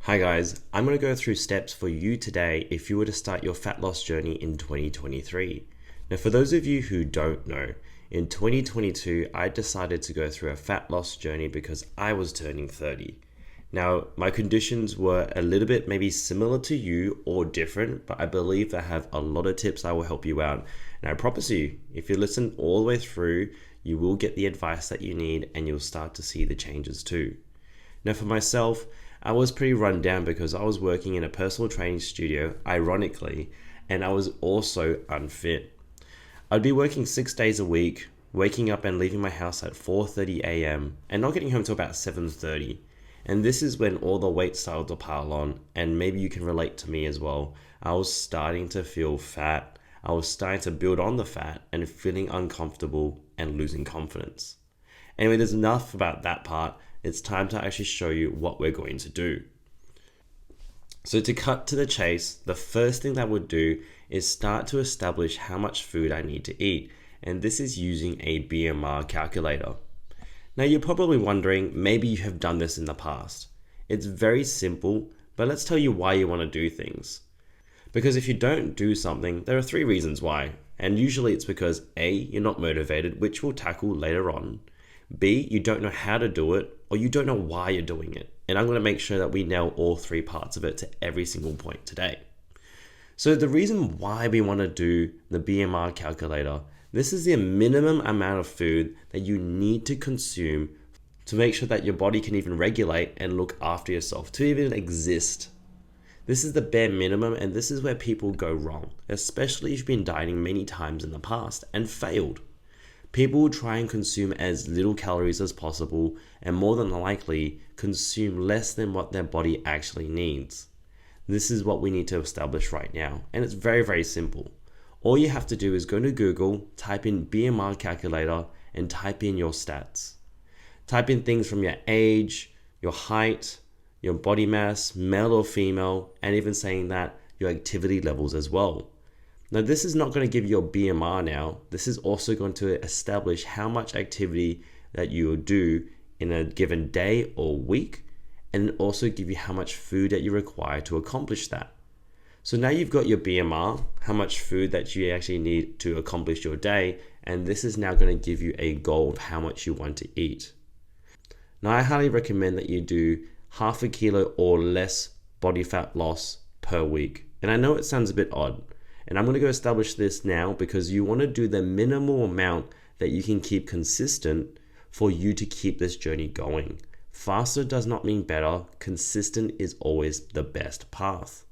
Hi guys, I'm going to go through steps for you today if you were to start your fat loss journey in 2023. Now for those of you who don't know, in 2022 I decided to go through a fat loss journey because I was turning 30. Now my conditions were a little bit maybe similar to you or different, but I believe I have a lot of tips that will help you out. And I promise you, if you listen all the way through, you will get the advice that you need and you'll start to see the changes too. Now for myself, I was pretty run down because I was working in a personal training studio, ironically, and I was also unfit. I'd be working 6 days a week, waking up and leaving my house at 4:30 a.m. and not getting home till about 7:30. And this is when all the weight started to pile on, and maybe you can relate to me as well. I was starting to feel fat. I was starting to build on the fat and feeling uncomfortable and losing confidence. Anyway, there's enough about that part. It's time to actually show you what we're going to do. So to cut to the chase, the first thing that I would do is start to establish how much food I need to eat. And this is using a BMR calculator. Now you're probably wondering, maybe you have done this in the past. It's very simple, but let's tell you why you want to do things. Because if you don't do something, there are 3 reasons why. And usually it's because A, you're not motivated, which we'll tackle later on. B, you don't know how to do it, or you don't know why you're doing it. And I'm going to make sure that we nail all 3 parts of it to every single point today. So the reason why we want to do the BMR calculator, this is the minimum amount of food that you need to consume to make sure that your body can even regulate and look after yourself, to even exist. This is the bare minimum, and this is where people go wrong, especially if you've been dieting many times in the past and failed. People will try and consume as little calories as possible and more than likely consume less than what their body actually needs. This is what we need to establish right now, and it's very, very simple. All you have to do is go to Google, type in BMR calculator, and type in your stats. Type in things from your age, your height, your body mass, male or female, and even saying that your activity levels as well. Now this is not going to give you your BMR now. This is also going to establish how much activity that you will do in a given day or week, and also give you how much food that you require to accomplish that. So now you've got your BMR, how much food that you actually need to accomplish your day, and this is now going to give you a goal of how much you want to eat. Now I highly recommend that you do 0.5 kilo or less body fat loss per week. And I know it sounds a bit odd, and I'm going to go establish this now because you want to do the minimal amount that you can keep consistent for you to keep this journey going. Faster does not mean better. Consistent is always the best path.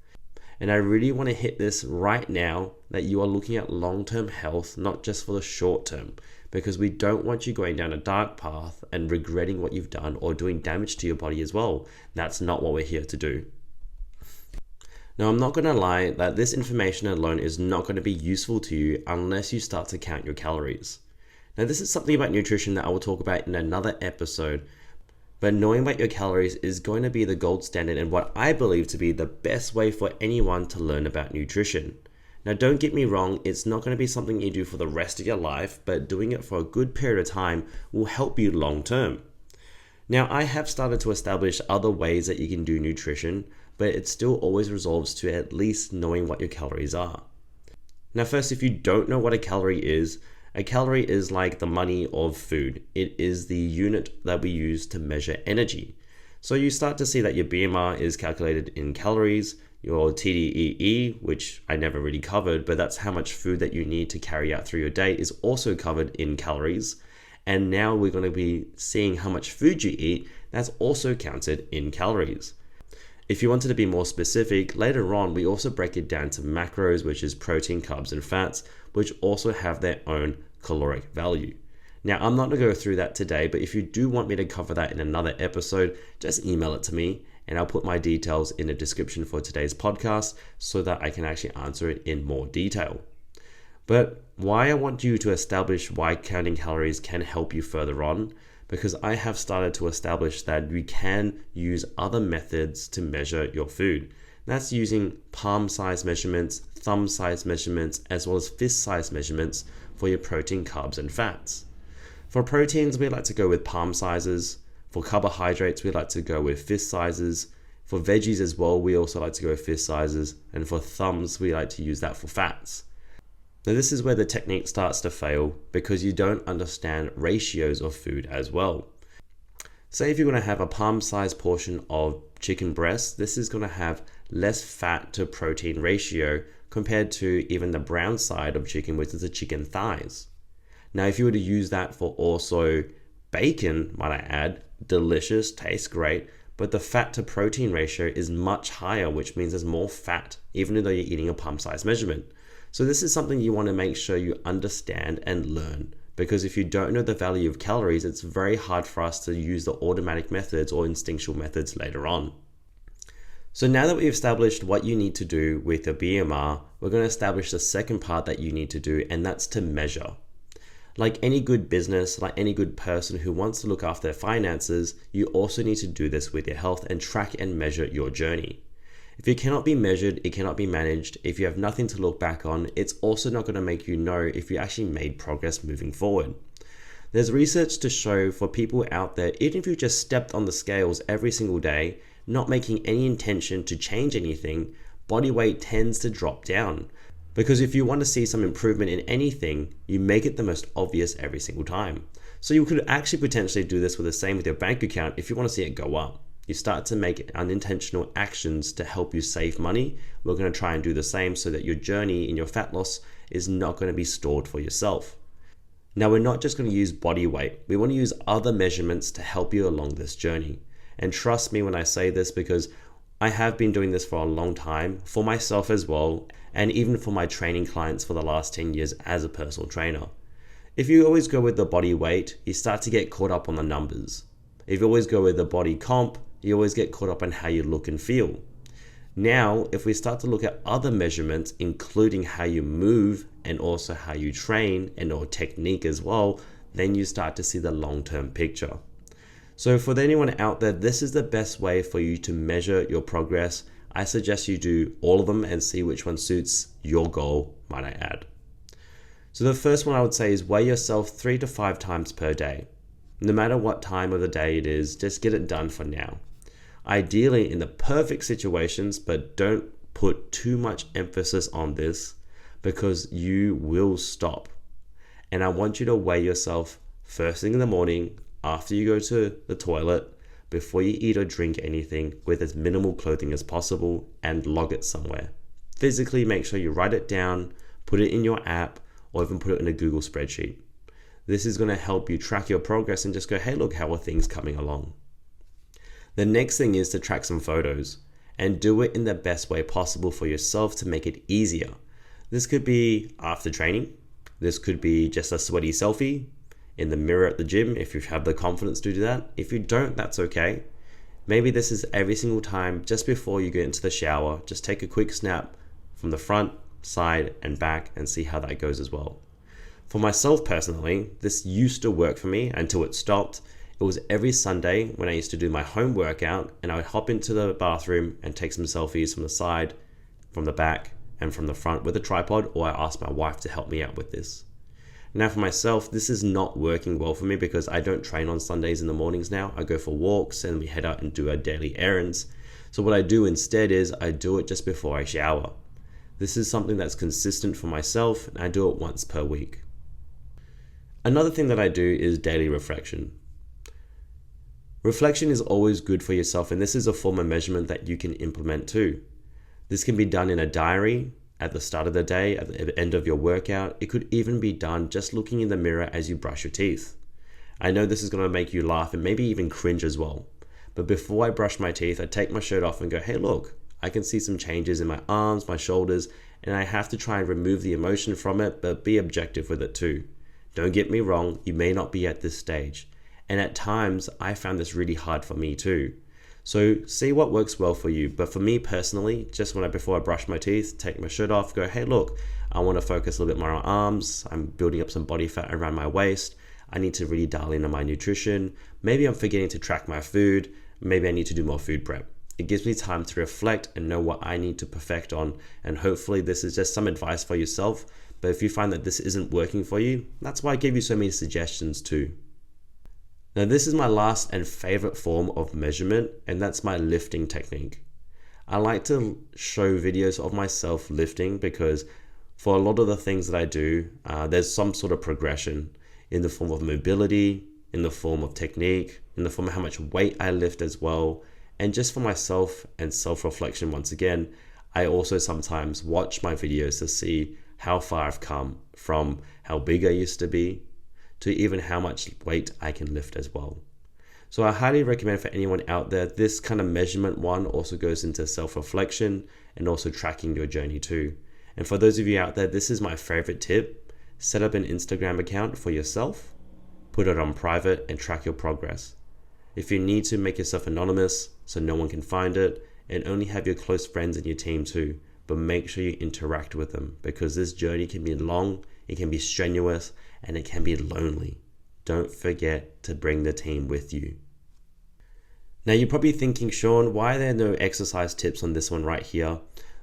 And I really want to hit this right now that you are looking at long-term health, not just for the short term, because we don't want you going down a dark path and regretting what you've done or doing damage to your body as well. That's not what we're here to do. Now, I'm not going to lie that this information alone is not going to be useful to you unless you start to count your calories. Now, this is something about nutrition that I will talk about in another episode, but knowing about your calories is going to be the gold standard and what I believe to be the best way for anyone to learn about nutrition. Now, don't get me wrong, it's not going to be something you do for the rest of your life, but doing it for a good period of time will help you long term. Now, I have started to establish other ways that you can do nutrition, but it still always resolves to at least knowing what your calories are. Now, first, if you don't know what a calorie is like the money of food. It is the unit that we use to measure energy. So you start to see that your BMR is calculated in calories, your TDEE, which I never really covered, but that's how much food that you need to carry out through your day, is also covered in calories. And now we're going to be seeing how much food you eat, that's also counted in calories. If you wanted to be more specific, later on we also break it down to macros, which is protein, carbs, and fats, which also have their own caloric value. Now, I'm not going to go through that today, but if you do want me to cover that in another episode, just email it to me and I'll put my details in the description for today's podcast so that I can actually answer it in more detail. But why I want you to establish why counting calories can help you further on, because I have started to establish that we can use other methods to measure your food. That's using palm size measurements, thumb size measurements, as well as fist size measurements for your protein, carbs, and fats. For proteins, we like to go with palm sizes. For carbohydrates, we like to go with fist sizes. For veggies as well, we also like to go fist sizes, and for thumbs, we like to use that for fats. Now this is where the technique starts to fail because you don't understand ratios of food as well. Say if you're going to have a palm-sized portion of chicken breast, this is going to have less fat to protein ratio compared to even the brown side of chicken, which is the chicken thighs. Now if you were to use that for also bacon, might I add, delicious, tastes great, but the fat to protein ratio is much higher, which means there's more fat, even though you're eating a palm-sized measurement. So this is something you want to make sure you understand and learn, because if you don't know the value of calories, it's very hard for us to use the automatic methods or instinctual methods later on. So now that we've established what you need to do with your BMR, we're going to establish the second part that you need to do, and that's to measure. Like any good business, like any good person who wants to look after their finances, you also need to do this with your health and track and measure your journey. If it cannot be measured, it cannot be managed. If you have nothing to look back on, it's also not going to make you know if you actually made progress moving forward. There's research to show for people out there, even if you just stepped on the scales every single day, not making any intention to change anything, body weight tends to drop down. Because if you want to see some improvement in anything, you make it the most obvious every single time. So you could actually potentially do this with the same with your bank account if you want to see it go up. You start to make unintentional actions to help you save money. We're going to try and do the same so that your journey in your fat loss is not going to be stored for yourself. Now, we're not just going to use body weight. We want to use other measurements to help you along this journey. And trust me when I say this, because I have been doing this for a long time, for myself as well, and even for my training clients for the last 10 years as a personal trainer. If you always go with the body weight, you start to get caught up on the numbers. If you always go with the body comp, you always get caught up on how you look and feel. Now, if we start to look at other measurements, including how you move and also how you train and or technique as well, then you start to see the long-term picture. So for anyone out there, this is the best way for you to measure your progress. I suggest you do all of them and see which one suits your goal, might I add. So the first one I would say is weigh yourself 3 to 5 times per day. No matter what time of the day it is, just get it done for now. Ideally in the perfect situations, but don't put too much emphasis on this because you will stop. And I want you to weigh yourself first thing in the morning, after you go to the toilet, before you eat or drink anything, with as minimal clothing as possible, and log it somewhere. Physically make sure you write it down, put it in your app, or even put it in a Google spreadsheet. This is going to help you track your progress and just go, hey, look, how are things coming along? The next thing is to track some photos and do it in the best way possible for yourself to make it easier. This could be after training. This could be just a sweaty selfie in the mirror at the gym if you have the confidence to do that. If you don't, that's okay. Maybe this is every single time just before you get into the shower. Just take a quick snap from the front, side, and back and see how that goes as well. For myself personally, this used to work for me until it stopped. It was every Sunday when I used to do my home workout and I would hop into the bathroom and take some selfies from the side, from the back, and from the front with a tripod, or I asked my wife to help me out with this. Now for myself, this is not working well for me because I don't train on Sundays in the mornings now. I go for walks and we head out and do our daily errands. So what I do instead is I do it just before I shower. This is something that's consistent for myself and I do it once per week. Another thing that I do is daily reflection. Reflection is always good for yourself, and this is a form of measurement that you can implement too. This can be done in a diary, at the start of the day, at the end of your workout. It could even be done just looking in the mirror as you brush your teeth. I know this is going to make you laugh and maybe even cringe as well. But before I brush my teeth, I take my shirt off and go, hey look, I can see some changes in my arms, my shoulders, and I have to try and remove the emotion from it, but be objective with it too. Don't get me wrong, you may not be at this stage. And at times, I found this really hard for me too. So see what works well for you. But for me personally, just before I brush my teeth, take my shirt off, go, hey look, I want to focus a little bit more on arms. I'm building up some body fat around my waist. I need to really dial in on my nutrition. Maybe I'm forgetting to track my food. Maybe I need to do more food prep. It gives me time to reflect and know what I need to perfect on. And hopefully this is just some advice for yourself. But if you find that this isn't working for you, that's why I gave you so many suggestions too. Now, this is my last and favorite form of measurement, and that's my lifting technique. I like to show videos of myself lifting because for a lot of the things that I do, there's some sort of progression in the form of mobility, in the form of technique, in the form of how much weight I lift as well. And just for myself and self-reflection, once again, I also sometimes watch my videos to see how far I've come from how big I used to be to even how much weight I can lift as well. So I highly recommend for anyone out there, this kind of measurement one also goes into self-reflection and also tracking your journey too. And for those of you out there, this is my favorite tip. Set up an Instagram account for yourself, put it on private and track your progress. If you need to, make yourself anonymous so no one can find it, and only have your close friends in your team too, but make sure you interact with them because this journey can be long, it can be strenuous, and it can be lonely. Don't forget to bring the team with you. Now you're probably thinking, Sean, why are there no exercise tips on this one right here?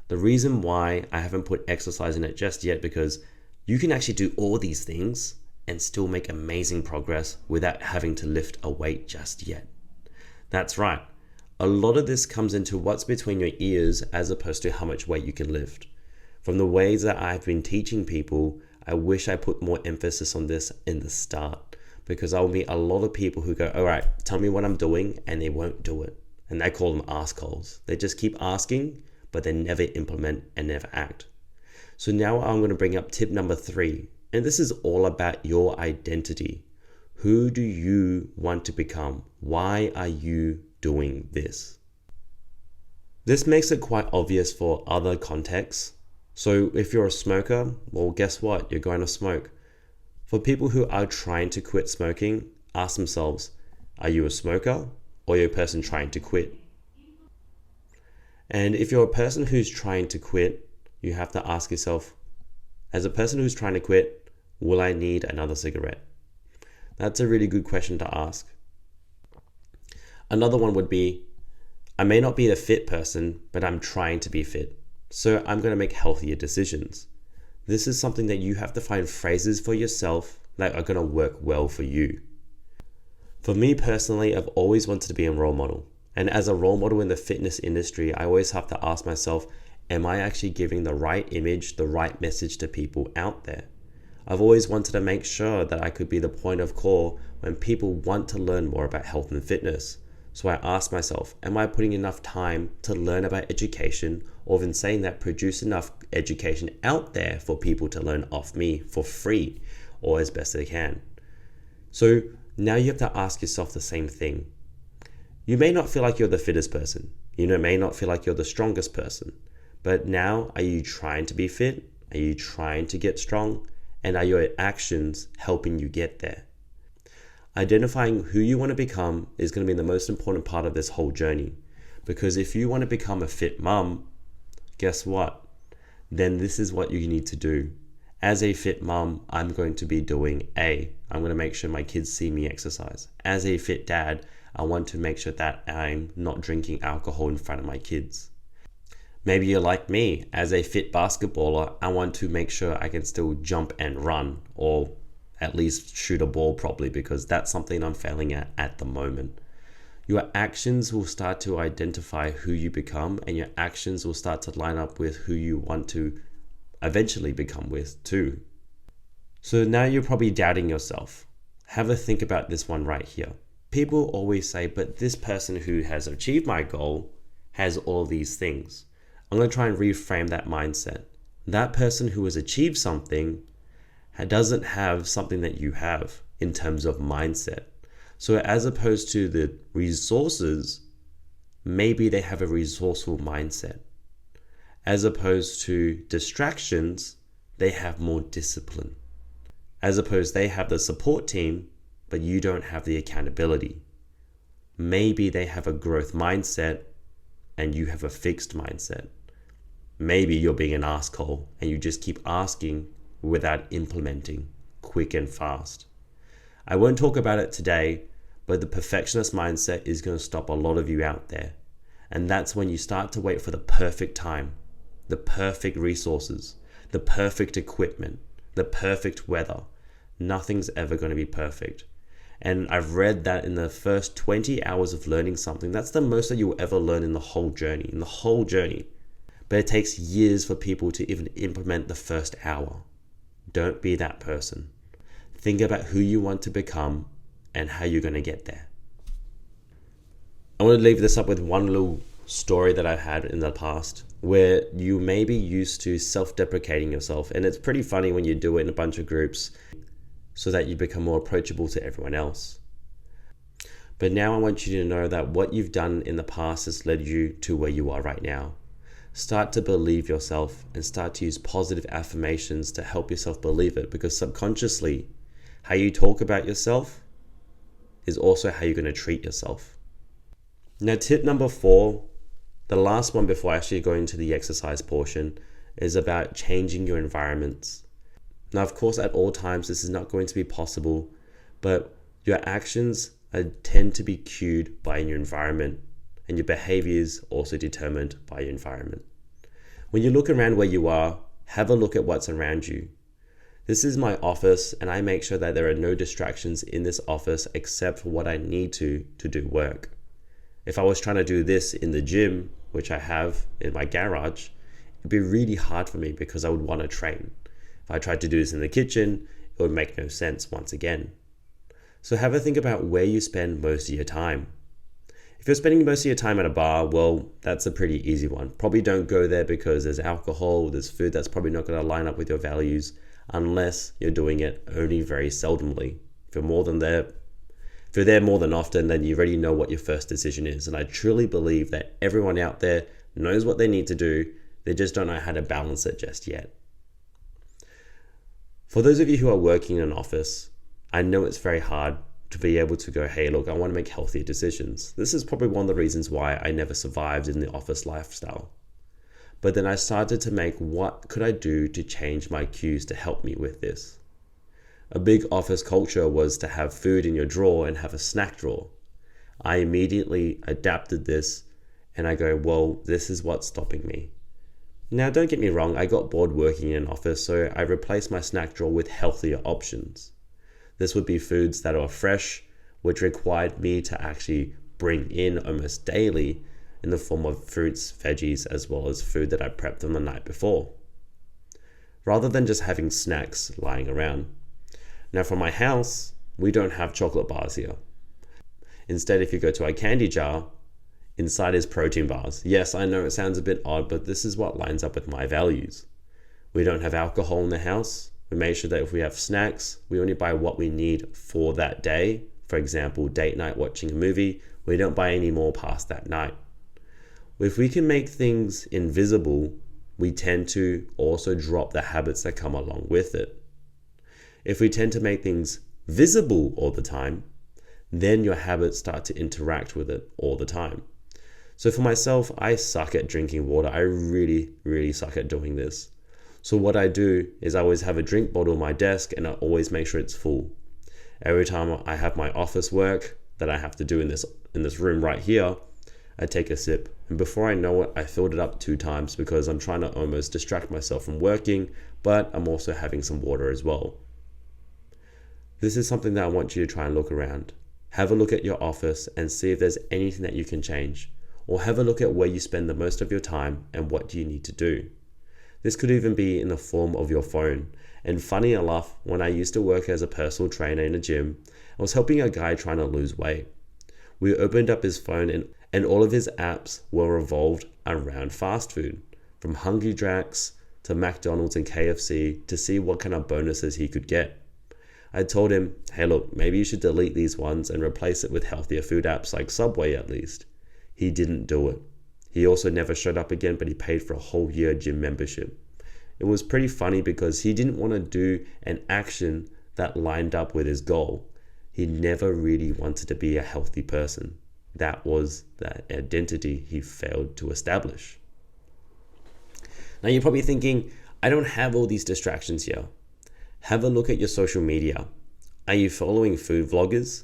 The reason why I haven't put exercise in it just yet, because you can actually do all these things and still make amazing progress without having to lift a weight just yet. That's right. A lot of this comes into what's between your ears as opposed to how much weight you can lift. From the ways that I've been teaching people, I wish I put more emphasis on this in the start, because I'll meet a lot of people who go, all right, tell me what I'm doing, and they won't do it. And I call them askholes. They just keep asking, but they never implement and never act. So now I'm going to bring up tip number 3. And this is all about your identity. Who do you want to become? Why are you doing this? This makes it quite obvious for other contexts. So if you're a smoker, well, guess what? You're going to smoke. For people who are trying to quit smoking, ask themselves, are you a smoker or are you a person trying to quit? And if you're a person who's trying to quit, you have to ask yourself, as a person who's trying to quit, will I need another cigarette? That's a really good question to ask. Another one would be, I may not be a fit person, but I'm trying to be fit. So I'm going to make healthier decisions. This is something that you have to find phrases for yourself that are going to work well for you. For me personally, I've always wanted to be a role model. And as a role model in the fitness industry, I always have to ask myself, am I actually giving the right image, the right message to people out there? I've always wanted to make sure that I could be the point of call when people want to learn more about health and fitness. So I ask myself, am I putting enough time to learn about education, or even saying that produce enough education out there for people to learn off me for free or as best they can? So now you have to ask yourself the same thing. You may not feel like you're the fittest person. You may not feel like you're the strongest person. But now, are you trying to be fit? Are you trying to get strong? And are your actions helping you get there? Identifying who you want to become is going to be the most important part of this whole journey. Because if you want to become a fit mum, guess what? Then this is what you need to do. As a fit mum, I'm going to be doing I'm going to make sure my kids see me exercise. As a fit dad, I want to make sure that I'm not drinking alcohol in front of my kids. Maybe you're like me. As a fit basketballer, I want to make sure I can still jump and run, or at least shoot a ball properly, because that's something I'm failing at the moment. Your actions will start to identify who you become, and your actions will start to line up with who you want to eventually become with too. So now you're probably doubting yourself. Have a think about this one right here. People always say, but this person who has achieved my goal has all these things. I'm going to try and reframe that mindset. That person who has achieved something doesn't have something that you have in terms of mindset. So as opposed to the resources, maybe they have a resourceful mindset. As opposed to distractions, they have more discipline. As opposed, they have the support team, but you don't have the accountability. Maybe they have a growth mindset and you have a fixed mindset. Maybe you're being an asshole and you just keep asking without implementing quick and fast. I won't talk about it today, but the perfectionist mindset is going to stop a lot of you out there. And that's when you start to wait for the perfect time, the perfect resources, the perfect equipment, the perfect weather. Nothing's ever going to be perfect. And I've read that in the first 20 hours of learning something, that's the most that you'll ever learn in the whole journey. But it takes years for people to even implement the first hour. Don't be that person. Think about who you want to become and how you're going to get there. I want to leave this up with one little story that I've had in the past where you may be used to self-deprecating yourself, and it's pretty funny when you do it in a bunch of groups so that you become more approachable to everyone else. But now I want you to know that what you've done in the past has led you to where you are right now. Start to believe yourself and start to use positive affirmations to help yourself believe it, because subconsciously, how you talk about yourself is also how you're going to treat yourself. Now, tip number 4, the last one before I actually go into the exercise portion, is about changing your environments. Now, of course, at all times, this is not going to be possible, but your actions tend to be cued by your environment, and your behaviors also determined by your environment. When you look around where you are, have a look at what's around you. This is my office, and I make sure that there are no distractions in this office except for what I need to do work. If I was trying to do this in the gym, which I have in my garage, it'd be really hard for me because I would want to train. If I tried to do this in the kitchen, it would make no sense once again. So have a think about where you spend most of your time. If you're spending most of your time at a bar, well, that's a pretty easy one. Probably don't go there because there's alcohol, there's food that's probably not going to line up with your values unless you're doing it only very seldomly. If you're there more than often, then you already know what your first decision is. And I truly believe that everyone out there knows what they need to do. They just don't know how to balance it just yet. For those of you who are working in an office, I know it's very hard to be able to go, hey, look, I want to make healthier decisions. This is probably one of the reasons why I never survived in the office lifestyle. But then I started to make, what could I do to change my cues to help me with this? A big office culture was to have food in your drawer and have a snack drawer. I immediately adapted this and I go, well, this is what's stopping me. Now, don't get me wrong, I got bored working in an office, so I replaced my snack drawer with healthier options. This would be foods that are fresh, which required me to actually bring in almost daily in the form of fruits, veggies, as well as food that I prepped on the night before, rather than just having snacks lying around. Now, for my house, we don't have chocolate bars here. Instead, if you go to our candy jar, inside is protein bars. Yes, I know it sounds a bit odd, but this is what lines up with my values. We don't have alcohol in the house. We make sure that if we have snacks, we only buy what we need for that day. For example, date night watching a movie, we don't buy any more past that night. If we can make things invisible, we tend to also drop the habits that come along with it. If we tend to make things visible all the time, then your habits start to interact with it all the time. So for myself, I suck at drinking water. I really, really suck at doing this. So what I do is I always have a drink bottle on my desk and I always make sure it's full. Every time I have my office work that I have to do in this room right here, I take a sip. And before I know it, I filled it up 2 times because I'm trying to almost distract myself from working, but I'm also having some water as well. This is something that I want you to try and look around. Have a look at your office and see if there's anything that you can change. Or have a look at where you spend the most of your time and what do you need to do. This could even be in the form of your phone. And funny enough, when I used to work as a personal trainer in a gym, I was helping a guy trying to lose weight. We opened up his phone and all of his apps were revolved around fast food, from Hungry Jacks to McDonald's and KFC, to see what kind of bonuses he could get. I told him, hey look, maybe you should delete these ones and replace it with healthier food apps like Subway at least. He didn't do it. He also never showed up again, but he paid for a whole year gym membership. It was pretty funny because he didn't want to do an action that lined up with his goal. He never really wanted to be a healthy person. That was the identity he failed to establish. Now you're probably thinking, I don't have all these distractions here. Have a look at your social media. Are you following food vloggers?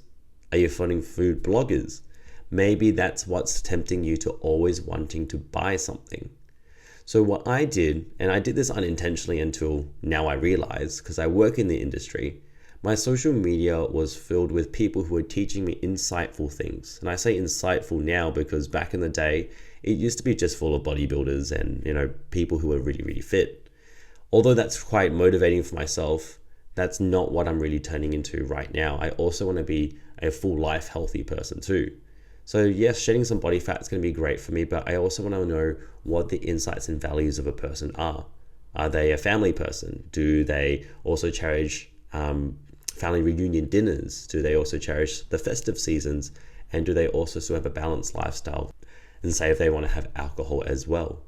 Are you following food bloggers? Maybe that's what's tempting you to always wanting to buy something. So what I did, and I did this unintentionally until now I realize, because I work in the industry, My social media was filled with people who were teaching me insightful things. And I say insightful now because back in the day, it used to be just full of bodybuilders and, people who were really, really fit. Although that's quite motivating for myself, that's not what I'm really turning into right now. I also want to be a full life healthy person too. So yes, shedding some body fat is going to be great for me, but I also want to know what the insights and values of a person are. Are they a family person? Do they also cherish family reunion dinners? Do they also cherish the festive seasons? And do they also still have a balanced lifestyle? And say if they want to have alcohol as well.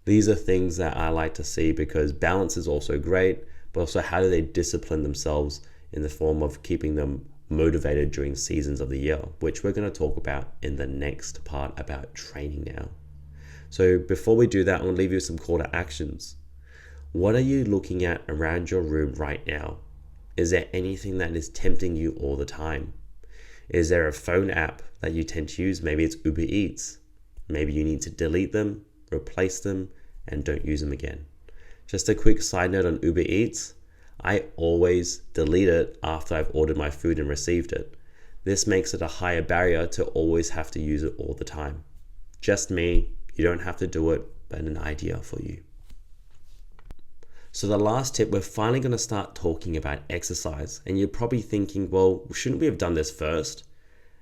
These are things that I like to see because balance is also great, but also how do they discipline themselves in the form of keeping them motivated during seasons of the year, which we're going to talk about in the next part about training now. So before we do that, I'm going to leave you some call to actions. What are you looking at around your room right now? Is there anything that is tempting you all the time? Is there a phone app that you tend to use? Maybe it's Uber Eats. Maybe you need to delete them, replace them, and don't use them again. Just a quick side note on Uber Eats. I always delete it after I've ordered my food and received it. This makes it a higher barrier to always have to use it all the time. Just me, you don't have to do it, but an idea for you. So the last tip, we're finally going to start talking about exercise. And you're probably thinking, well, shouldn't we have done this first?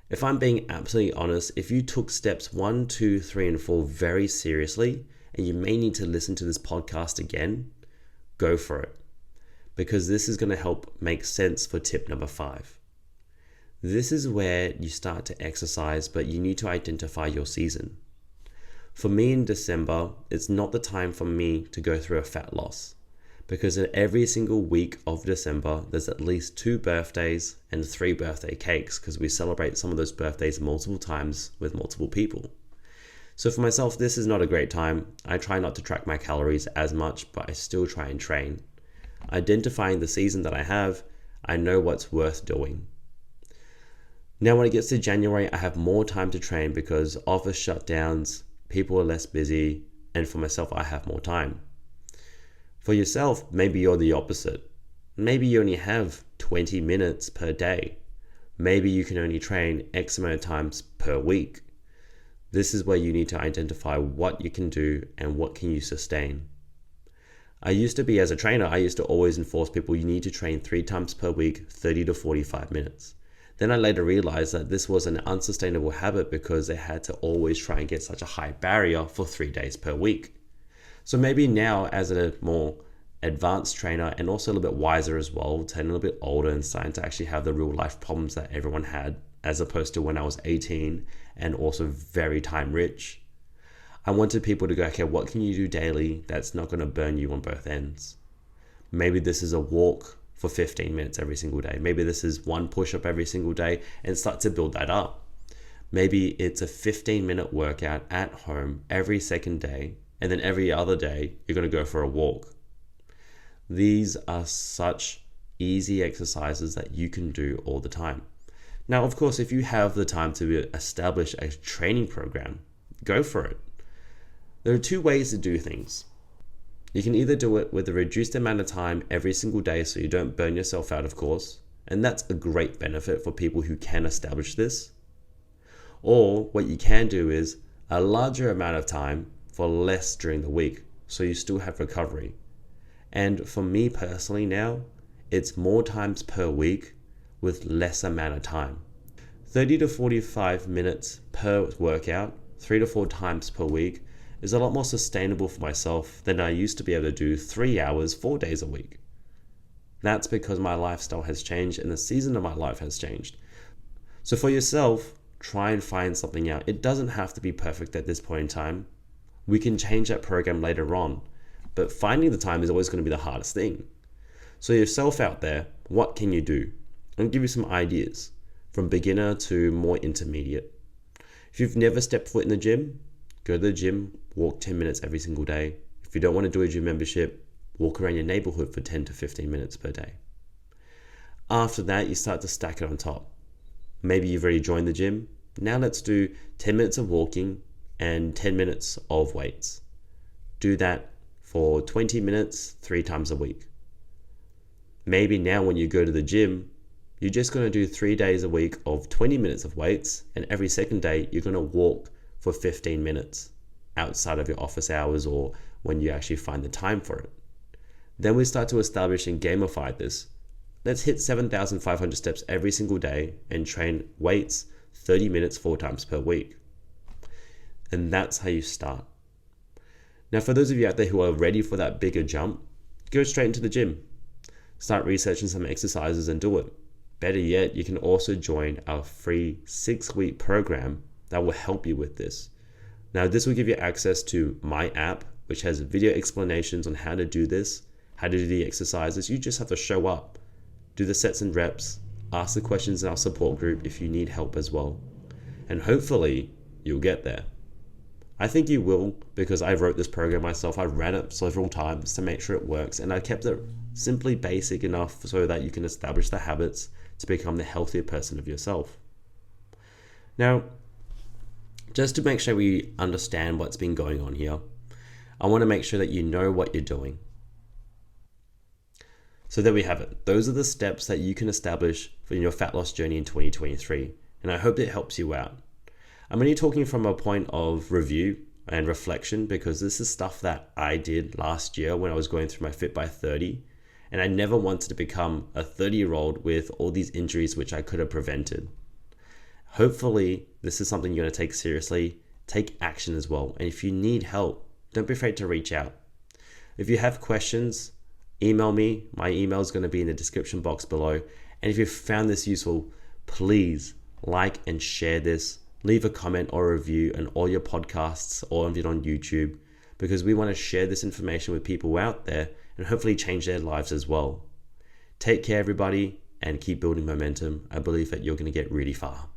If I'm being absolutely honest, if you took steps 1, 2, 3, and 4 very seriously, and you may need to listen to this podcast again, go for it. Because this is going to help make sense for tip number 5. This is where you start to exercise, but you need to identify your season. For me in December, it's not the time for me to go through a fat loss. Because in every single week of December, there's at least 2 birthdays and 3 birthday cakes because we celebrate some of those birthdays multiple times with multiple people. So for myself, this is not a great time. I try not to track my calories as much, but I still try and train. Identifying the season that I have, I know what's worth doing. Now when it gets to January, I have more time to train because office shutdowns, people are less busy, and for myself, I have more time. For yourself, maybe you're the opposite. Maybe you only have 20 minutes per day. Maybe you can only train X amount of times per week. This is where you need to identify what you can do and what can you sustain. I used to be, as a trainer, I used to always enforce people, you need to train 3 times per week, 30 to 45 minutes. Then I later realized that this was an unsustainable habit because they had to always try and get such a high barrier for 3 days per week. So maybe now as a more advanced trainer and also a little bit wiser as well, turning a little bit older and starting to actually have the real life problems that everyone had, as opposed to when I was 18 and also very time rich. I wanted people to go, okay, what can you do daily that's not going to burn you on both ends? Maybe this is a walk for 15 minutes every single day. Maybe this is 1 push-up every single day and start to build that up. Maybe it's a 15-minute workout at home every second day, and then every other day you're going to go for a walk. These are such easy exercises that you can do all the time. Now, of course, if you have the time to establish a training program, go for it. There are 2 ways to do things. You can either do it with a reduced amount of time every single day so you don't burn yourself out, of course, and that's a great benefit for people who can establish this. Or what you can do is a larger amount of time for less during the week so you still have recovery. And for me personally now, it's more times per week with less amount of time. 30 to 45 minutes per workout, 3 to 4 times per week, is a lot more sustainable for myself than I used to be able to do 3 hours, 4 days a week. That's because my lifestyle has changed and the season of my life has changed. So for yourself, try and find something out. It doesn't have to be perfect at this point in time. We can change that program later on, but finding the time is always going to be the hardest thing. So yourself out there, what can you do? I'll give you some ideas from beginner to more intermediate. If you've never stepped foot in the gym, go to the gym, walk 10 minutes every single day. If you don't want to do a gym membership, walk around your neighborhood for 10 to 15 minutes per day. After that, you start to stack it on top. Maybe you've already joined the gym. Now let's do 10 minutes of walking and 10 minutes of weights. Do that for 20 minutes, 3 times a week. Maybe now when you go to the gym, you're just going to do 3 days a week of 20 minutes of weights, and every second day you're going to walk for 15 minutes outside of your office hours or when you actually find the time for it. Then we start to establish and gamify this. Let's hit 7,500 steps every single day and train weights 30 minutes 4 times per week. And that's how you start. Now, for those of you out there who are ready for that bigger jump, go straight into the gym. Start researching some exercises and do it. Better yet, you can also join our free 6-week program that will help you with this. Now, this will give you access to my app, which has video explanations on how to do this, how to do the exercises. You just have to show up, do the sets and reps, ask the questions in our support group if you need help as well. And hopefully, you'll get there. I think you will, because I wrote this program myself. I ran it several times to make sure it works, and I kept it simply basic enough so that you can establish the habits to become the healthier person of yourself. Now, just to make sure we understand what's been going on here, I want to make sure that you know what you're doing. So there we have it. Those are the steps that you can establish for your fat loss journey in 2023, and I hope it helps you out. I'm only talking from a point of review and reflection because this is stuff that I did last year when I was going through my Fit by 30, and I never wanted to become a 30-year-old with all these injuries which I could have prevented. Hopefully, this is something you're going to take seriously, take action as well, and if you need help, don't be afraid to reach out. If you have questions, email me. My email is going to be in the description box below, and if you found this useful, please like and share this. Leave a comment or a review on all your podcasts or even on YouTube, because we want to share this information with people out there and hopefully change their lives as well. Take care, everybody, and keep building momentum. I believe that you're going to get really far.